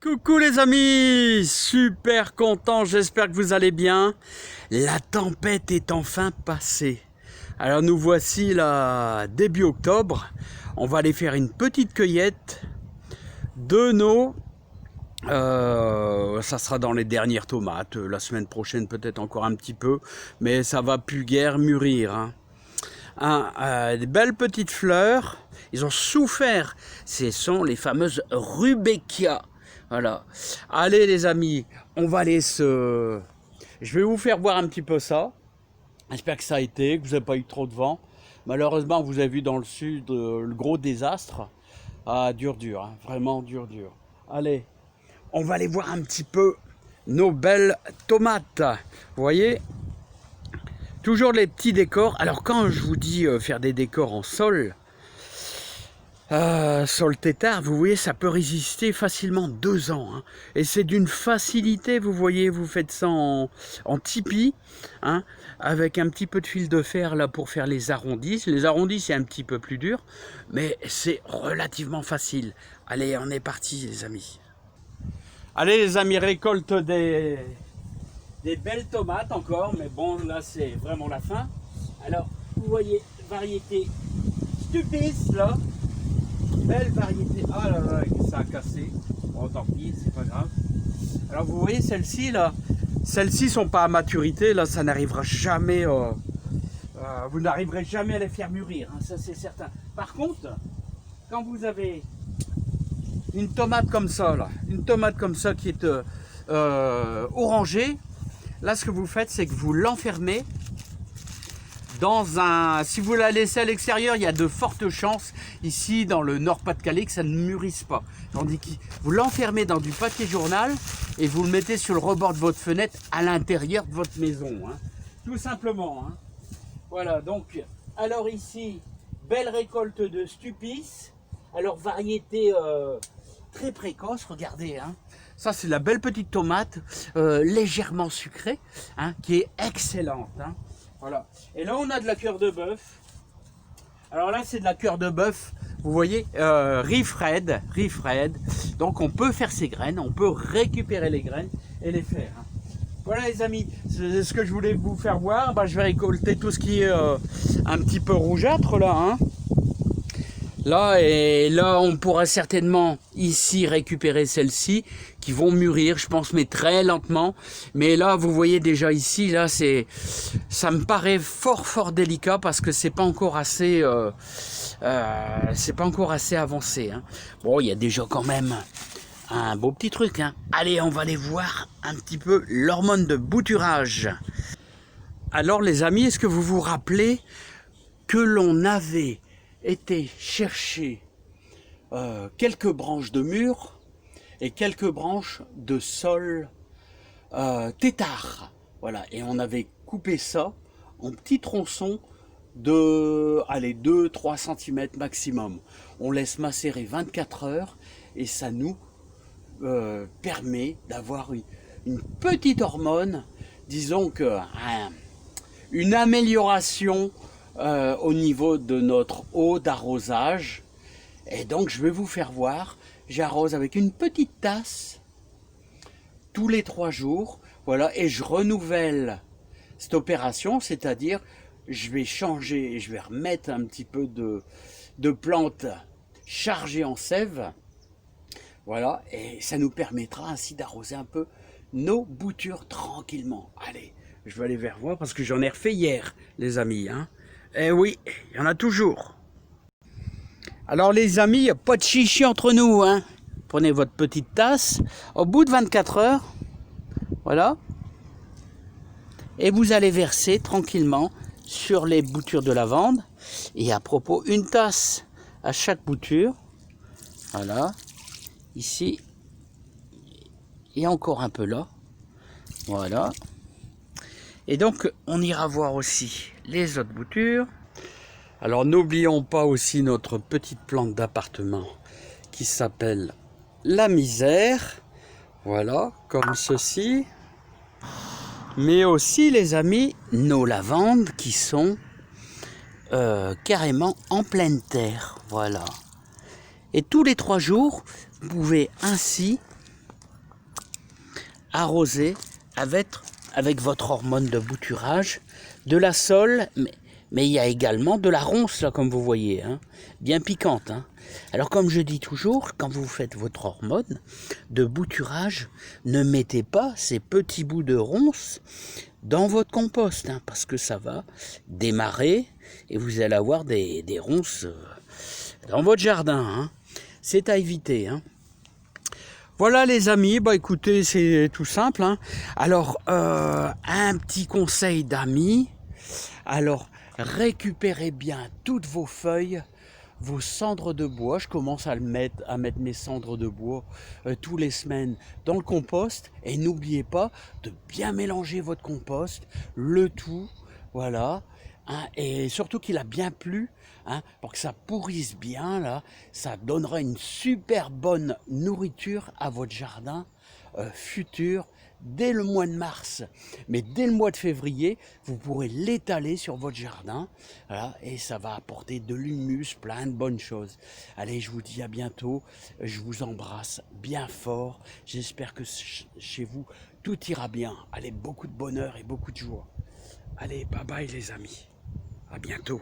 Coucou les amis, super content, j'espère que vous allez bien. La tempête est enfin passée. Alors nous voici là début octobre. On va aller faire une petite cueillette de nos... ça sera dans les dernières tomates. La semaine prochaine peut-être encore un petit peu, mais ça va plus guère mûrir. Des belles petites fleurs. Ils ont souffert. Ce sont les fameuses Rudbeckia. Voilà. Allez les amis, on va aller se... Je vais vous faire voir un petit peu ça. J'espère que ça a été, que vous n'avez pas eu trop de vent. Malheureusement, vous avez vu dans le sud le gros désastre. Ah, dur, hein. Vraiment dur. Allez, on va aller voir un petit peu nos belles tomates. Vous voyez ? Toujours les petits décors. Alors quand je vous dis faire des décors en sol, sol tétard, vous voyez, ça peut résister facilement 2 ans. Hein. Et c'est d'une facilité, vous voyez, vous faites ça en tipi, hein, avec un petit peu de fil de fer là pour faire les arrondis. Les arrondis, c'est un petit peu plus dur, mais c'est relativement facile. Allez, on est parti les amis. Allez les amis, récolte des belles tomates encore, mais bon, là c'est vraiment la fin. Alors, vous voyez, variété Stupis là. Belle variété. Ah là là, ça a cassé. Bon, tant pis, c'est pas grave. Alors vous voyez celles-ci là, celles-ci sont pas à maturité, là ça n'arrivera jamais, vous n'arriverez jamais à les faire mûrir, hein, ça c'est certain. Par contre, quand vous avez une tomate comme ça là, une tomate comme ça qui est orangée, là ce que vous faites c'est que vous l'enfermez dans un... Si vous la laissez à l'extérieur, il y a de fortes chances, ici dans le Nord-Pas-de-Calais, que ça ne mûrisse pas. Tandis que vous l'enfermez dans du papier journal et vous le mettez sur le rebord de votre fenêtre à l'intérieur de votre maison. Hein. Tout simplement. Hein. Voilà, donc, alors ici, belle récolte de Stupis. Alors, variété très précoce, regardez. Hein. Ça, c'est la belle petite tomate, légèrement sucrée, hein, qui est excellente. Hein. Voilà. Et là, on a de la cœur de bœuf. Alors là, c'est de la cœur de bœuf. Vous voyez, Rifred. Donc, on peut faire ses graines. On peut récupérer les graines et les faire. Voilà, les amis. C'est ce que je voulais vous faire voir. Bah, je vais récolter tout ce qui est un petit peu rougeâtre, là. Hein. Là, et là, on pourra certainement ici récupérer celles-ci qui vont mûrir, je pense, mais très lentement. Mais là, vous voyez déjà ici, là, ça me paraît fort délicat parce que c'est pas encore assez, avancé. Hein. Bon, il y a déjà quand même un beau petit truc. Hein. Allez, on va aller voir un petit peu l'hormone de bouturage. Alors, les amis, est-ce que vous vous rappelez que l'on avait été chercher quelques branches de mûres et quelques branches de sol tétard. Voilà, et on avait coupé ça en petits tronçons de 2-3 cm maximum. On laisse macérer 24 heures et ça nous permet d'avoir une petite hormone, disons que une amélioration au niveau de notre eau d'arrosage. Et donc je vais vous faire voir, j'arrose avec une petite tasse tous les 3 jours, voilà, et je renouvelle cette opération, c'est-à-dire je vais changer, je vais remettre un petit peu de plantes chargées en sève, voilà, et ça nous permettra ainsi d'arroser un peu nos boutures tranquillement. Allez, je vais aller vers moi parce que j'en ai refait hier, les amis, hein. Eh oui, il y en a toujours. Alors les amis, il n'y a pas de chichi entre nous. Hein. Prenez votre petite tasse. Au bout de 24 heures, voilà. Et vous allez verser tranquillement sur les boutures de lavande. Et à propos, une tasse à chaque bouture. Voilà. Ici. Et encore un peu là. Voilà. Et donc, on ira voir aussi les autres boutures. Alors, n'oublions pas aussi notre petite plante d'appartement qui s'appelle la misère. Voilà, comme ceci. Mais aussi, les amis, nos lavandes qui sont carrément en pleine terre. Voilà. Et tous les 3 jours, vous pouvez ainsi arroser avec votre hormone de bouturage, de la sole, mais il y a également de la ronce, là, comme vous voyez, hein, bien piquante. Hein. Alors, comme je dis toujours, quand vous faites votre hormone de bouturage, ne mettez pas ces petits bouts de ronce dans votre compost, hein, parce que ça va démarrer et vous allez avoir des ronces dans votre jardin. Hein. C'est à éviter. Hein. Voilà les amis, bah écoutez, c'est tout simple. Hein. Alors, un petit conseil d'amis. Alors, récupérez bien toutes vos feuilles, vos cendres de bois. Je commence à mettre mes cendres de bois tous les semaines dans le compost. Et n'oubliez pas de bien mélanger votre compost, le tout, voilà. Hein, et surtout qu'il a bien plu, hein, pour que ça pourrisse bien, là, ça donnera une super bonne nourriture à votre jardin futur dès le mois de mars. Mais dès le mois de février, vous pourrez l'étaler sur votre jardin, voilà, et ça va apporter de l'humus, plein de bonnes choses. Allez, je vous dis à bientôt, je vous embrasse bien fort, j'espère que chez vous, tout ira bien. Allez, beaucoup de bonheur et beaucoup de joie. Allez, bye bye les amis. À bientôt.